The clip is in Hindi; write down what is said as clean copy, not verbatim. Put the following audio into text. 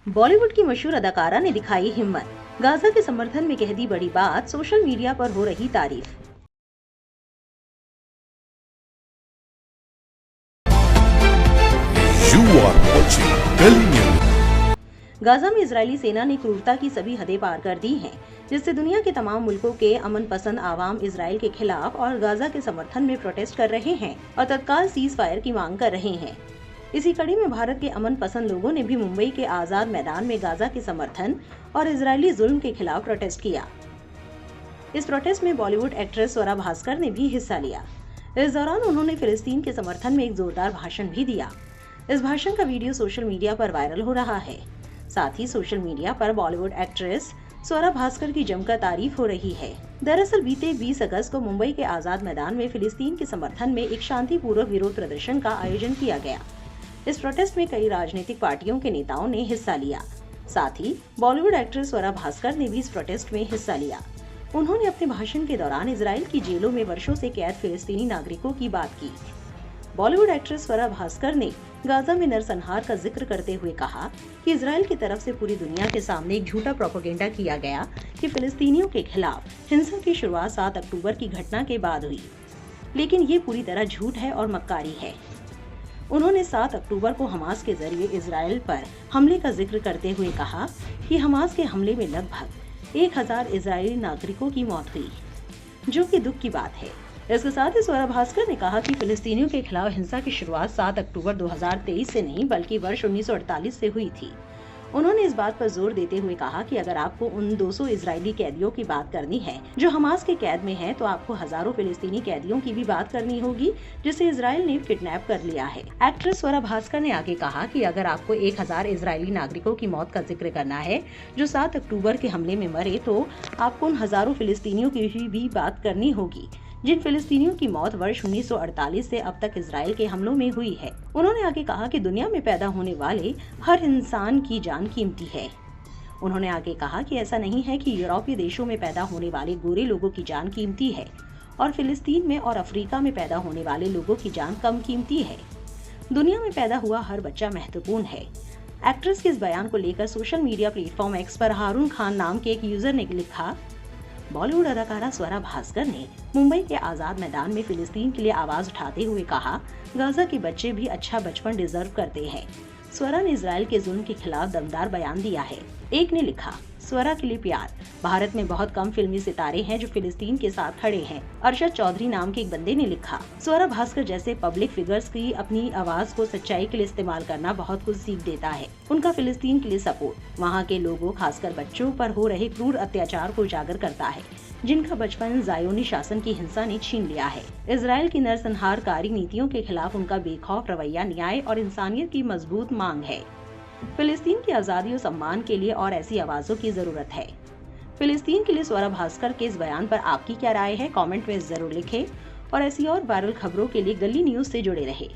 बॉलीवुड की मशहूर अदाकारा ने दिखाई हिम्मत, गाजा के समर्थन में कह दी बड़ी बात, सोशल मीडिया पर हो रही तारीफ। You are watching Delhi News. Gaza में इजरायली सेना ने क्रूरता की सभी हदें पार कर दी हैं, जिससे दुनिया के तमाम मुल्कों के अमन पसंद आवाम इजरायल के खिलाफ और गाजा के समर्थन में प्रोटेस्ट कर रहे हैं और तत्काल सीज फायर की मांग कर रहे हैं। इसी कड़ी में भारत के अमन पसंद लोगों ने भी मुंबई के आजाद मैदान में गाजा के समर्थन और इजरायली जुल्म के खिलाफ प्रोटेस्ट किया। इस प्रोटेस्ट में बॉलीवुड एक्ट्रेस स्वरा भास्कर ने भी हिस्सा लिया। इस दौरान उन्होंने फिलिस्तीन के समर्थन में एक जोरदार भाषण भी दिया। इस भाषण का वीडियो सोशल मीडिया पर वायरल हो रहा है। साथ ही सोशल मीडिया पर बॉलीवुड एक्ट्रेस स्वरा भास्कर की जमकर तारीफ हो रही है। दरअसल बीते 20 अगस्त को मुंबई के आजाद मैदान में फिलिस्तीन के समर्थन में एक शांतिपूर्वक विरोध प्रदर्शन का आयोजन किया गया। इस प्रोटेस्ट में कई राजनीतिक पार्टियों के नेताओं ने हिस्सा लिया। साथ ही बॉलीवुड एक्ट्रेस स्वरा भास्कर ने भी इस प्रोटेस्ट में हिस्सा लिया। उन्होंने अपने भाषण के दौरान इजराइल की जेलों में वर्षों से कैद फिलिस्तीनी नागरिकों की बात की। बॉलीवुड एक्ट्रेस स्वरा भास्कर ने गाजा में नरसंहार का जिक्र करते हुए कहा कि इजराइल की तरफ से पूरी दुनिया के सामने एक झूठा प्रोपेगेंडा किया गया कि फिलिस्तीनियों के खिलाफ हिंसा की शुरुआत 7 अक्टूबर की घटना के बाद हुई, लेकिन ये पूरी तरह झूठ है और मक्कारी है। उन्होंने 7 अक्टूबर को हमास के जरिए इजराइल पर हमले का जिक्र करते हुए कहा कि हमास के हमले में लगभग 1000 इजरायली नागरिकों की मौत हुई, जो कि दुख की बात है। इसके साथ ही स्वरा भास्कर ने कहा कि फिलिस्तीनियों के खिलाफ हिंसा की शुरुआत 7 अक्टूबर 2023 से नहीं बल्कि वर्ष 1948 से हुई थी। उन्होंने इस बात पर जोर देते हुए कहा कि अगर आपको उन 200 इजरायली कैदियों की बात करनी है जो हमास के कैद में हैं, तो आपको हजारों फिलिस्तीनी कैदियों की भी बात करनी होगी जिसे इजराइल ने किडनैप कर लिया है। एक्ट्रेस स्वरा भास्कर ने आगे कहा कि अगर आपको 1000 इजरायली नागरिकों की मौत का जिक्र करना है जो 7 अक्टूबर के हमले में मरे, तो आपको उन हजारों फिलिस्तीनियों की भी बात करनी होगी जिन फिलिस्तीनियों की मौत वर्ष 1948 से अब तक इजराइल के हमलों में हुई है। उन्होंने आगे कहा कि दुनिया में पैदा होने वाले हर इंसान की जान कीमती है। उन्होंने आगे कहा कि ऐसा नहीं है कि यूरोपीय देशों में पैदा होने वाले गोरे लोगों की जान कीमती है और फिलिस्तीन में और अफ्रीका में पैदा होने वाले लोगों की जान कम कीमती है। दुनिया में पैदा हुआ हर बच्चा महत्वपूर्ण है। एक्ट्रेस के इस बयान को लेकर सोशल मीडिया प्लेटफॉर्म एक्स पर हारून खान नाम के एक यूजर ने लिखा, बॉलीवुड अदाकारा स्वरा भास्कर ने मुंबई के आजाद मैदान में फिलिस्तीन के लिए आवाज उठाते हुए कहा, गाजा के बच्चे भी अच्छा बचपन डिजर्व करते हैं। स्वरा ने इजराइल के जुल्म के खिलाफ दमदार बयान दिया है। एक ने लिखा, स्वरा के लिए प्यार। भारत में बहुत कम फिल्मी सितारे हैं जो फिलिस्तीन के साथ खड़े हैं। अरशद चौधरी नाम के एक बंदे ने लिखा, स्वरा भास्कर जैसे पब्लिक फिगर्स की अपनी आवाज को सच्चाई के लिए इस्तेमाल करना बहुत कुछ सीख देता है। उनका फिलिस्तीन के लिए सपोर्ट वहाँ के लोगों खासकर बच्चों पर हो रहे क्रूर अत्याचार को उजागर करता है, जिनका बचपन जायोनी शासन की हिंसा ने छीन लिया है। इजराइल की नरसंहारकारी नीतियों के खिलाफ उनका बेखौफ रवैया न्याय और इंसानियत की मजबूत मांग है। फिलिस्तीन की आजादी और सम्मान के लिए और ऐसी आवाजों की जरूरत है। फिलिस्तीन के लिए स्वरा भास्कर के इस बयान पर आपकी क्या राय है, कमेंट में जरूर लिखें और ऐसी और वायरल खबरों के लिए गली न्यूज से जुड़े रहें।